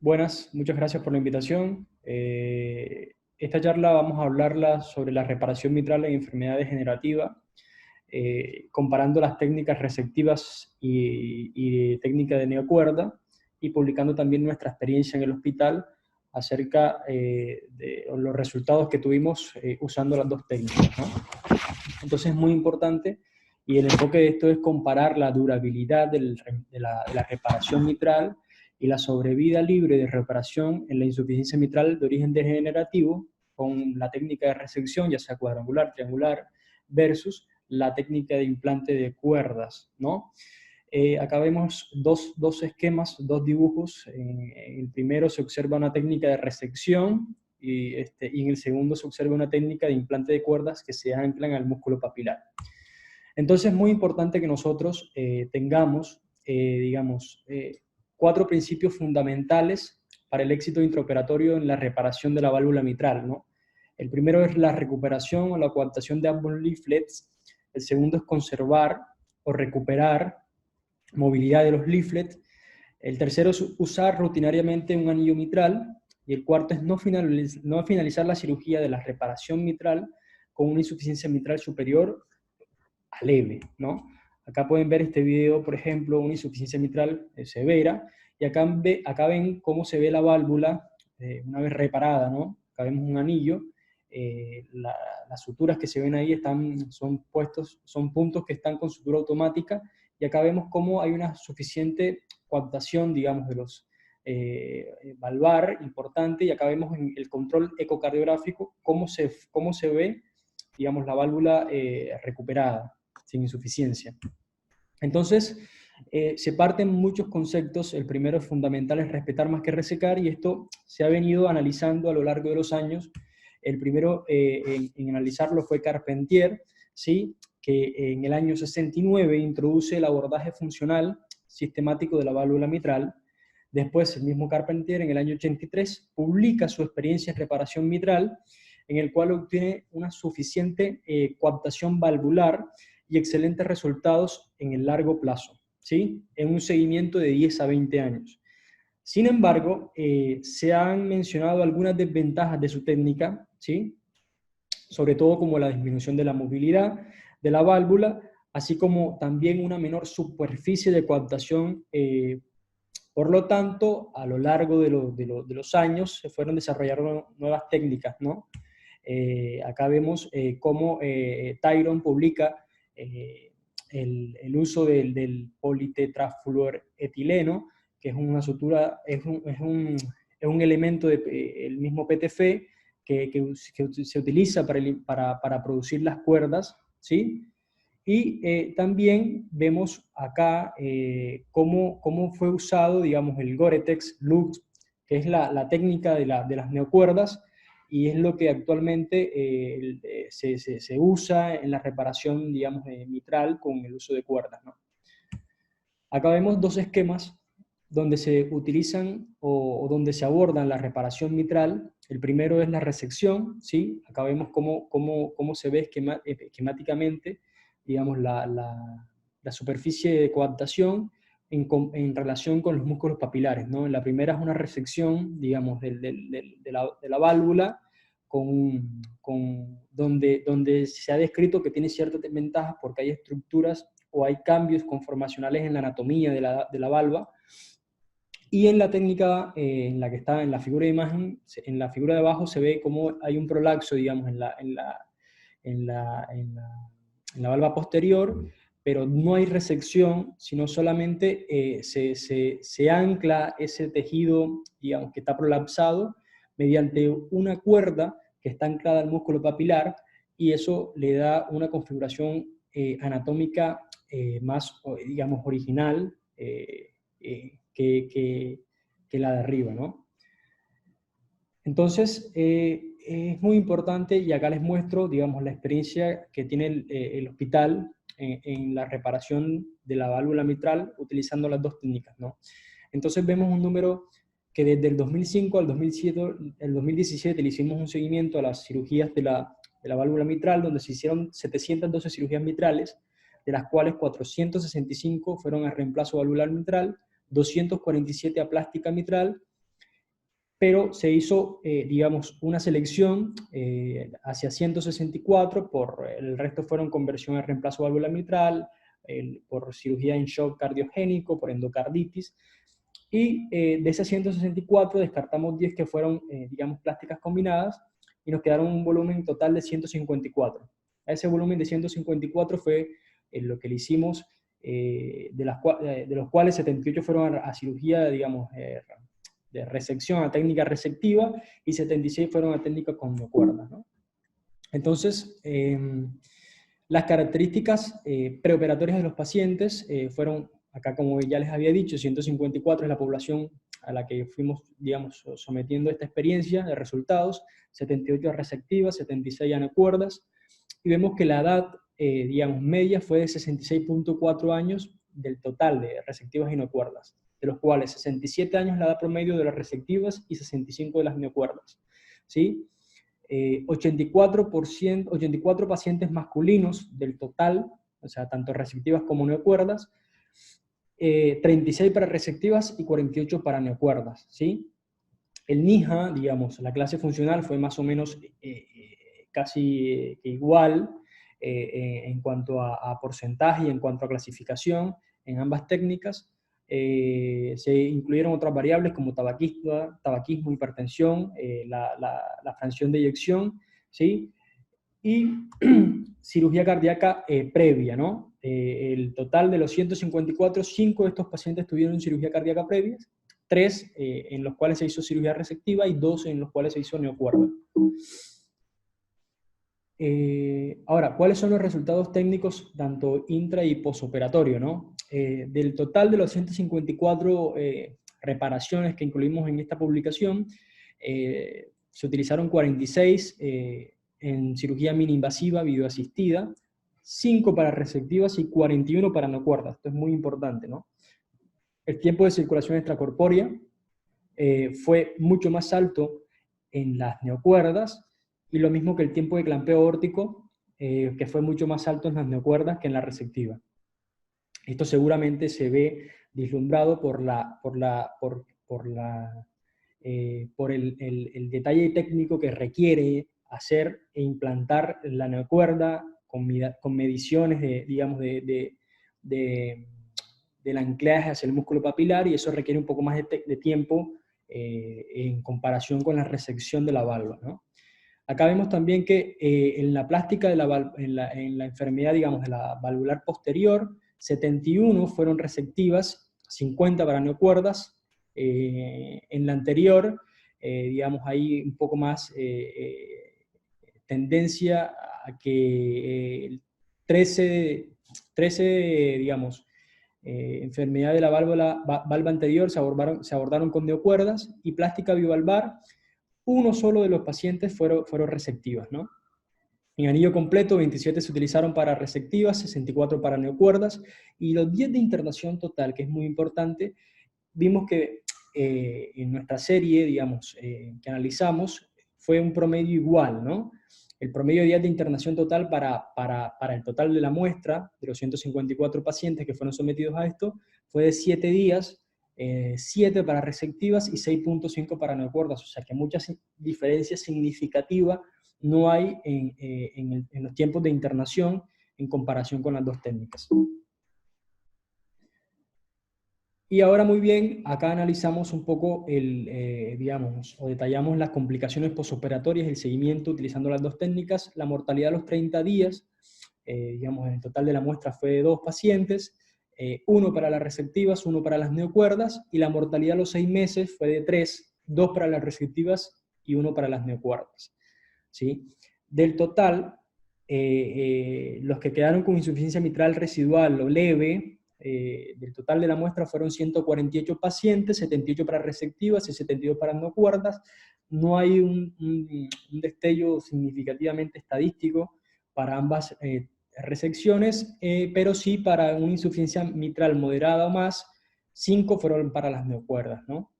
Buenas, muchas gracias por la invitación. Esta charla vamos a hablarla sobre la reparación mitral en enfermedad degenerativa, comparando las técnicas resectivas y técnica de neocuerda, y publicando también nuestra experiencia en el hospital acerca de los resultados que tuvimos usando las dos técnicas, ¿no? Entonces es muy importante, y el enfoque de esto es comparar la durabilidad de la reparación mitral y la sobrevida libre de reparación en la insuficiencia mitral de origen degenerativo con la técnica de resección, ya sea cuadrangular, triangular, versus la técnica de implante de cuerdas, ¿no? Acá vemos dos esquemas, dos dibujos. En el primero se observa una técnica de resección y en el segundo se observa una técnica de implante de cuerdas que se anclan al músculo papilar. Entonces es muy importante que nosotros tengamos, digamos, cuatro principios fundamentales para el éxito intraoperatorio en la reparación de la válvula mitral, ¿no? El primero es la recuperación o la coaptación de ambos leaflets. El segundo es conservar o recuperar movilidad de los leaflets. El tercero es usar rutinariamente un anillo mitral. Y el cuarto es no finalizar la cirugía de la reparación mitral con una insuficiencia mitral superior a leve, ¿no? Acá pueden ver este video, por ejemplo, una insuficiencia mitral severa, y acá ven cómo se ve la válvula una vez reparada, ¿no? Acá vemos un anillo, las suturas que se ven ahí son puntos que están con sutura automática, y acá vemos cómo hay una suficiente coaptación, digamos, de los valvar importante, y acá vemos en el control ecocardiográfico cómo se ve, digamos, la válvula recuperada, sin insuficiencia. Entonces, se parten muchos conceptos. El primero fundamental es respetar más que resecar, y esto se ha venido analizando a lo largo de los años. El primero en analizarlo fue Carpentier, ¿sí? Que en el año 69 introduce el abordaje funcional sistemático de la válvula mitral. Después, el mismo Carpentier, en el año 83, publica su experiencia en reparación mitral, en el cual obtiene una suficiente coaptación valvular y excelentes resultados en el largo plazo, ¿sí? En un seguimiento de 10 a 20 años. Sin embargo, se han mencionado algunas desventajas de su técnica, ¿sí? Sobre todo como la disminución de la movilidad de la válvula, así como también una menor superficie de coaptación. Por lo tanto, a lo largo de los años se fueron desarrollando nuevas técnicas, ¿no? Acá vemos cómo Tyrone publica el uso del politetrafluoretileno, que es una sutura, es un elemento del mismo PTF que se utiliza para producir las cuerdas, ¿sí? Y también vemos acá cómo fue usado, digamos, el Gore-Tex Lux, que es la técnica de las neocuerdas, y es lo que actualmente se usa en la reparación, digamos, mitral con el uso de cuerdas, ¿no? Acá vemos dos esquemas donde se utilizan o donde se abordan la reparación mitral. El primero es la resección, ¿sí? Acá vemos cómo se ve esquemáticamente, digamos, la superficie de coaptación en relación con los músculos papilares, ¿no? La primera es una resección, digamos, de la válvula, donde se ha descrito que tiene ciertas desventajas porque hay estructuras o hay cambios conformacionales en la anatomía de la valva. Y en la técnica en la que está en la figura de imagen, en la figura de abajo se ve cómo hay un prolapso, digamos, en la valva posterior, pero no hay resección, sino solamente se ancla ese tejido, digamos, que está prolapsado mediante una cuerda que está anclada al músculo papilar, y eso le da una configuración anatómica más, digamos, original, que la de arriba, ¿no? Entonces, es muy importante, y acá les muestro, digamos, la experiencia que tiene el hospital en la reparación de la válvula mitral utilizando las dos técnicas, ¿no? Entonces vemos un número que desde el 2005 al 2017 le hicimos un seguimiento a las cirugías de la válvula mitral, donde se hicieron 712 cirugías mitrales, de las cuales 465 fueron a reemplazo valvular mitral, 247 a plástica mitral, pero se hizo, digamos, una selección hacia 164, el resto fueron conversión a reemplazo de válvula mitral, por cirugía en shock cardiogénico, por endocarditis, y de esas 164 descartamos 10 que fueron, digamos, plásticas combinadas, y nos quedaron un volumen total de 154. A ese volumen de 154 fue lo que le hicimos, de los cuales 78 fueron a cirugía, digamos, de resección, a técnica resectiva, y 76 fueron a técnica con cuerdas, ¿no? Entonces, las características preoperatorias de los pacientes fueron, acá como ya les había dicho, 154 es la población a la que fuimos, digamos, sometiendo esta experiencia de resultados, 78 resectivas, 76 anecuerdas, y vemos que la edad, digamos, media fue de 66.4 años del total de resectivas y neocuerdas, de los cuales 67 años la edad promedio de las resectivas y 65 de las neocuerdas, ¿sí? 84 pacientes masculinos del total, o sea, tanto resectivas como neocuerdas, 36 para resectivas y 48 para neocuerdas, ¿sí? El NIHA, digamos, la clase funcional fue más o menos casi igual en cuanto a porcentaje y en cuanto a clasificación en ambas técnicas. Se incluyeron otras variables como tabaquismo, hipertensión, la fracción de eyección, ¿sí? Y cirugía cardíaca previa, ¿no? El total de los 154, 5 de estos pacientes tuvieron cirugía cardíaca previa, 3 en los cuales se hizo cirugía resectiva y 2 en los cuales se hizo neocuerda. Ahora, ¿cuáles son los resultados técnicos tanto intra y posoperatorio, ¿no? Del total de los 154 reparaciones que incluimos en esta publicación, se utilizaron 46 en cirugía mini-invasiva videoasistida, 5 para resectivas y 41 para neocuerdas. Esto es muy importante, ¿no? El tiempo de circulación extracorpórea fue mucho más alto en las neocuerdas, y lo mismo que el tiempo de clampeo aórtico, que fue mucho más alto en las neocuerdas que en la resectiva. Esto seguramente se ve vislumbrado por el detalle técnico que requiere hacer e implantar la neocuerda con mediciones digamos, del anclaje hacia el músculo papilar, y eso requiere un poco más de tiempo en comparación con la resección de la válvula, ¿no? Acá vemos también que en la plástica de en la enfermedad, digamos, de la valvular posterior, 71 fueron resectivas, 50 para neocuerdas. En la anterior, digamos, hay un poco más tendencia a que 13, digamos, enfermedad de la valva anterior se abordaron con neocuerdas, y plástica bivalvar, uno solo de los pacientes fueron resectivas, ¿no? En anillo completo, 27 se utilizaron para resectivas, 64 para neocuerdas, y los 10 de internación total, que es muy importante, vimos que en nuestra serie, digamos, que analizamos, fue un promedio igual, ¿no? El promedio de días de internación total para el total de la muestra, de los 154 pacientes que fueron sometidos a esto, fue de 7 días, 7 para resectivas y 6.5 para neocuerdas, o sea que muchas diferencias significativas no hay en los tiempos de internación en comparación con las dos técnicas. Y ahora, muy bien, acá analizamos un poco digamos, o detallamos las complicaciones posoperatorias, el seguimiento utilizando las dos técnicas. La mortalidad a los 30 días, digamos, el total de la muestra fue de 2 pacientes, 1 para las resectivas, 1 para las neocuerdas, y la mortalidad a los 6 meses fue de 3, 2 para las resectivas y 1 para las neocuerdas, ¿sí? Del total, los que quedaron con insuficiencia mitral residual o leve, del total de la muestra fueron 148 pacientes, 78 para resectivas y 72 para neocuerdas. No hay un destello significativamente estadístico para ambas resecciones, pero sí para una insuficiencia mitral moderada o más, 5 fueron para las neocuerdas, ¿no?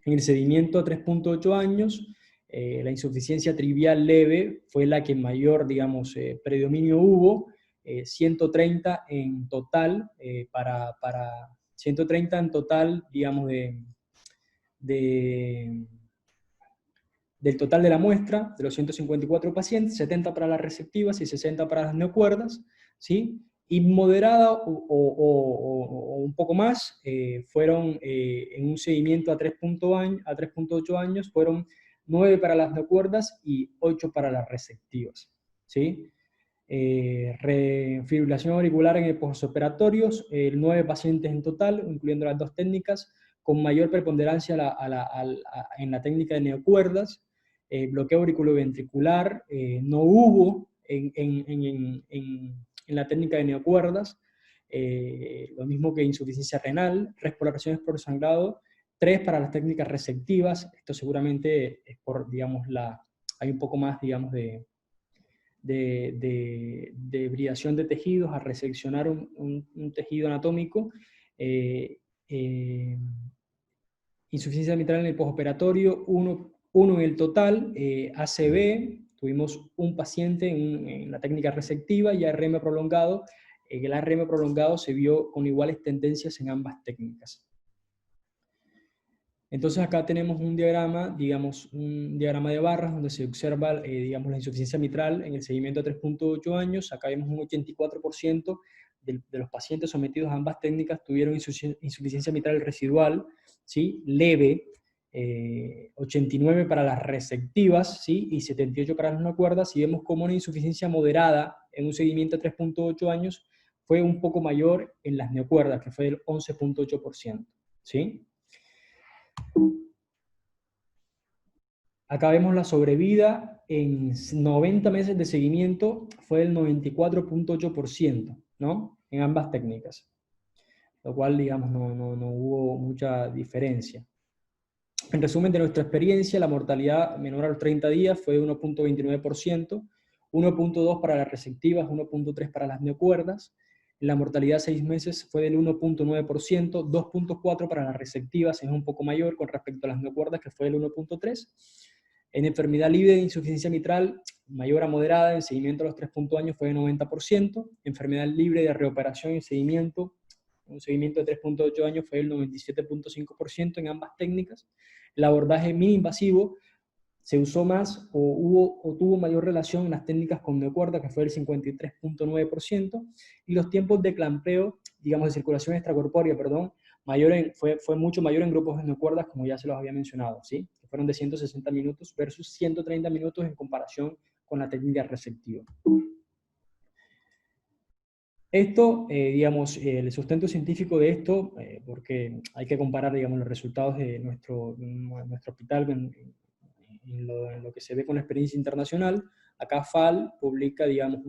En el seguimiento a 3.8 años, la insuficiencia trivial leve fue la que mayor, digamos, predominio hubo, 130 en total, 130 en total, digamos, de del total de la muestra, de los 154 pacientes, 70 para las receptivas y 60 para las neocuerdas, ¿sí? Y moderada o un poco más, fueron en un seguimiento a 3.8 años, fueron 9 para las neocuerdas y 8 para las receptivas, ¿sí? Fibrilación auricular en el postoperatorios, 9 pacientes en total, incluyendo las dos técnicas, con mayor preponderancia en la técnica de neocuerdas. Bloqueo auriculoventricular no hubo en la técnica de neocuerdas, lo mismo que insuficiencia renal, respiraciones por sangrado, 3 para las técnicas receptivas. Esto seguramente es por, digamos, hay un poco más, digamos, de hibridación de tejidos a reseccionar un tejido anatómico. Insuficiencia mitral en el postoperatorio, uno en el total. ACV, tuvimos un paciente en la técnica resectiva, y ARM prolongado. El ARM prolongado se vio con iguales tendencias en ambas técnicas. Entonces acá tenemos un diagrama, digamos, un diagrama de barras donde se observa, digamos, la insuficiencia mitral en el seguimiento a 3.8 años. Acá vemos un 84% de los pacientes sometidos a ambas técnicas tuvieron insuficiencia mitral residual, ¿sí? Leve, 89 para las resectivas, ¿sí? Y 78 para las no cuerdas. Y vemos como una insuficiencia moderada en un seguimiento a 3.8 años fue un poco mayor en las neocuerdas, que fue del 11.8%, ¿sí? Acá vemos la sobrevida en 90 meses de seguimiento, fue del 94.8%, ¿no? En ambas técnicas, lo cual, digamos, no hubo mucha diferencia. En resumen de nuestra experiencia, la mortalidad menor a los 30 días fue de 1.29%, 1.2 para las receptivas, 1.3 para las neocuerdas. La mortalidad a 6 meses fue del 1.9%, 2.4 para las receptivas, es un poco mayor con respecto a las neocuerdas, que fue del 1.3%. En enfermedad libre de insuficiencia mitral, mayor a moderada, en seguimiento a los 3 años fue de 90%. Enfermedad libre de reoperación y seguimiento, un seguimiento de 3.8 años fue del 97.5% en ambas técnicas. El abordaje mini-invasivo se usó más o tuvo mayor relación en las técnicas con neocuerdas, que fue el 53.9%, y los tiempos de clampeo, digamos de circulación extracorpórea, perdón, fue mucho mayor en grupos de neocuerdas, como ya se los había mencionado, ¿sí? Que fueron de 160 minutos versus 130 minutos en comparación con la técnica receptiva. Esto, digamos, el sustento científico de esto, porque hay que comparar, digamos, los resultados de nuestro hospital en lo que se ve con la experiencia internacional. Acá FAL publica, digamos,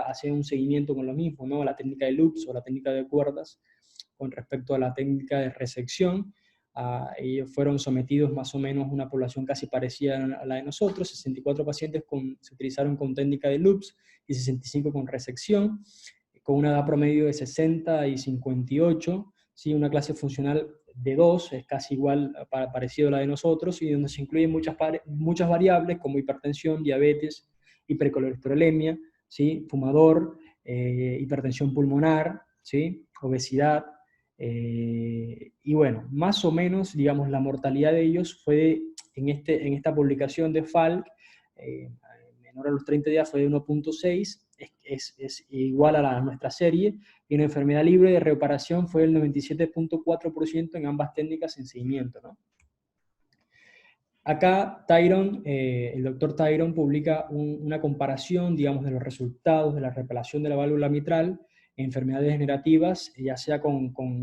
hace un seguimiento con lo mismo, ¿no? La técnica de loops o la técnica de cuerdas con respecto a la técnica de resección. Ellos fueron sometidos más o menos a una población casi parecida a la de nosotros. 64 pacientes se utilizaron con técnica de loops y 65 con resección, con una edad promedio de 60 y 58, ¿sí? Una clase funcional de 2, es casi igual, parecido a la de nosotros, y donde se incluyen muchas variables como hipertensión, diabetes, hipercolesterolemia, ¿sí? Fumador, hipertensión pulmonar, ¿sí? Obesidad, y bueno, más o menos, digamos, la mortalidad de ellos fue, en esta publicación de Falk, menor a los 30 días fue de 1.6, es igual a nuestra serie, y en enfermedad libre de reoperación fue el 97.4% en ambas técnicas en seguimiento, ¿no? Acá el doctor Tyron publica una comparación, digamos, de los resultados de la reparación de la válvula mitral en enfermedades degenerativas, ya sea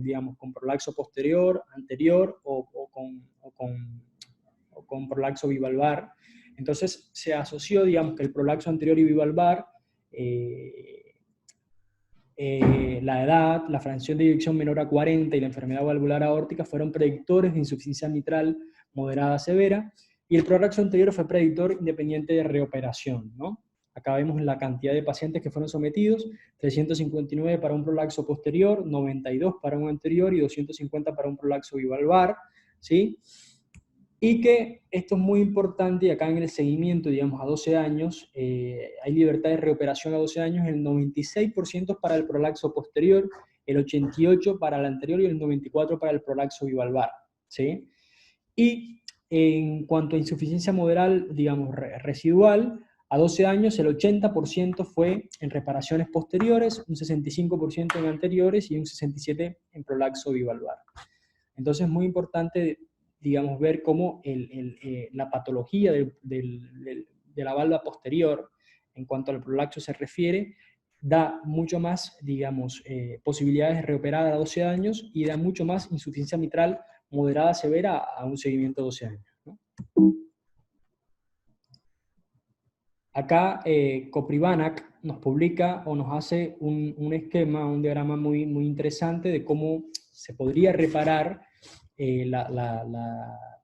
digamos, con prolaxo posterior, anterior o con prolaxo bivalvar. Entonces se asoció, digamos, que el prolaxo anterior y bivalvar, la edad, la fracción de eyección menor a 40 y la enfermedad valvular aórtica fueron predictores de insuficiencia mitral moderada severa, y el prolaxo anterior fue predictor independiente de reoperación, ¿no? Acá vemos la cantidad de pacientes que fueron sometidos: 359 para un prolaxo posterior, 92 para un anterior y 250 para un prolaxo bivalvar, ¿sí? Y que esto es muy importante, y acá en el seguimiento, digamos, a 12 años, hay libertad de reoperación a 12 años, el 96% para el prolaxo posterior, el 88% para el anterior y el 94% para el prolaxo bivalvar, ¿sí? Y en cuanto a insuficiencia moderal, digamos, residual, a 12 años el 80% fue en reparaciones posteriores, un 65% en anteriores y un 67% en prolaxo bivalvar. Entonces es muy importante, digamos, ver cómo la patología de la valva posterior, en cuanto al prolaxo se refiere, da mucho más, digamos, posibilidades de reoperar a 12 años y da mucho más insuficiencia mitral moderada severa a un seguimiento de 12 años, ¿no? Acá Coprivanac nos publica o nos hace un esquema, un diagrama muy, muy interesante de cómo se podría reparar,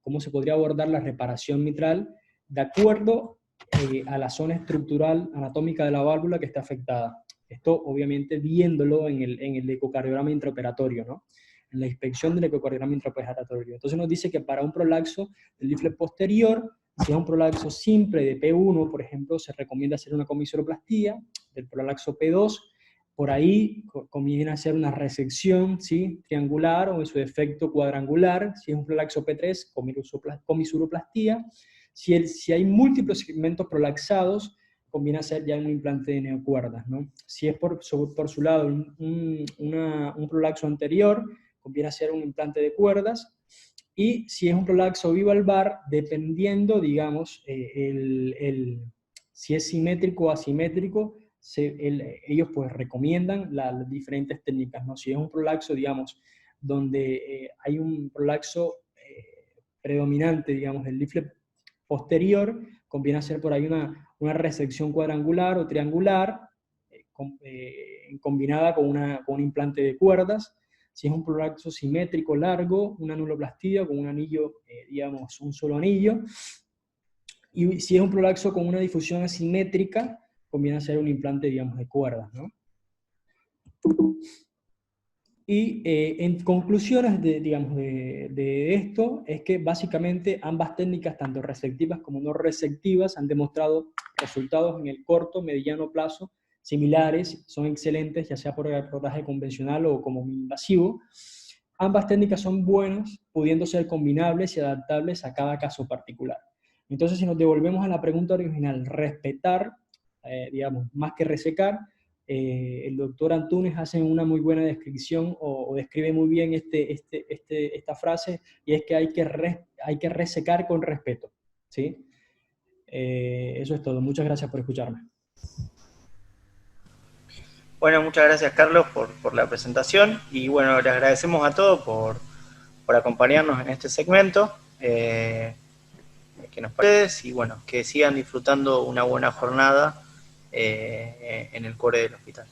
cómo se podría abordar la reparación mitral de acuerdo a la zona estructural anatómica de la válvula que está afectada. Esto obviamente viéndolo en el ecocardiograma intraoperatorio, ¿no? En la inspección del ecocardiograma intraoperatorio. Entonces nos dice que para un prolaxo del leaflet posterior, si es un prolaxo simple de P1, por ejemplo, se recomienda hacer una comisuroplastía. Del prolaxo P2, por ahí conviene hacer una resección, ¿sí?, triangular o en su defecto cuadrangular. Si es un prolaxo P3, comisuroplastía. Si hay múltiples segmentos prolaxados, conviene hacer ya un implante de neocuerdas, ¿no? Si es por su lado un prolaxo anterior, conviene hacer un implante de cuerdas. Y si es un prolaxo bivalvar, dependiendo, digamos, si es simétrico o asimétrico, ellos pues recomiendan las diferentes técnicas, ¿no? Si es un prolaxo, digamos, donde hay un prolaxo predominante, digamos, del leaflet posterior, conviene hacer por ahí una resección cuadrangular o triangular, combinada con un implante de cuerdas. Si es un prolaxo simétrico largo, una anuloplastía con un anillo, digamos, un solo anillo. Y si es un prolaxo con una difusión asimétrica, conviene hacer un implante, digamos, de cuerdas, ¿no? Y en conclusiones digamos, de esto, es que básicamente ambas técnicas, tanto resectivas como no resectivas, han demostrado resultados en el corto, mediano plazo similares, son excelentes, ya sea por el abordaje convencional o como invasivo. Ambas técnicas son buenas, pudiendo ser combinables y adaptables a cada caso particular. Entonces, si nos devolvemos a la pregunta original, respetar, digamos, más que resecar, el doctor Antunes hace una muy buena descripción o describe muy bien esta frase, y es que hay que resecar con respeto, ¿sí? Eso es todo. Muchas gracias por escucharme. Bueno, muchas gracias Carlos por la presentación y bueno, les agradecemos a todos por acompañarnos en este segmento. Que nos parece y bueno, que sigan disfrutando una buena jornada en el core del hospital.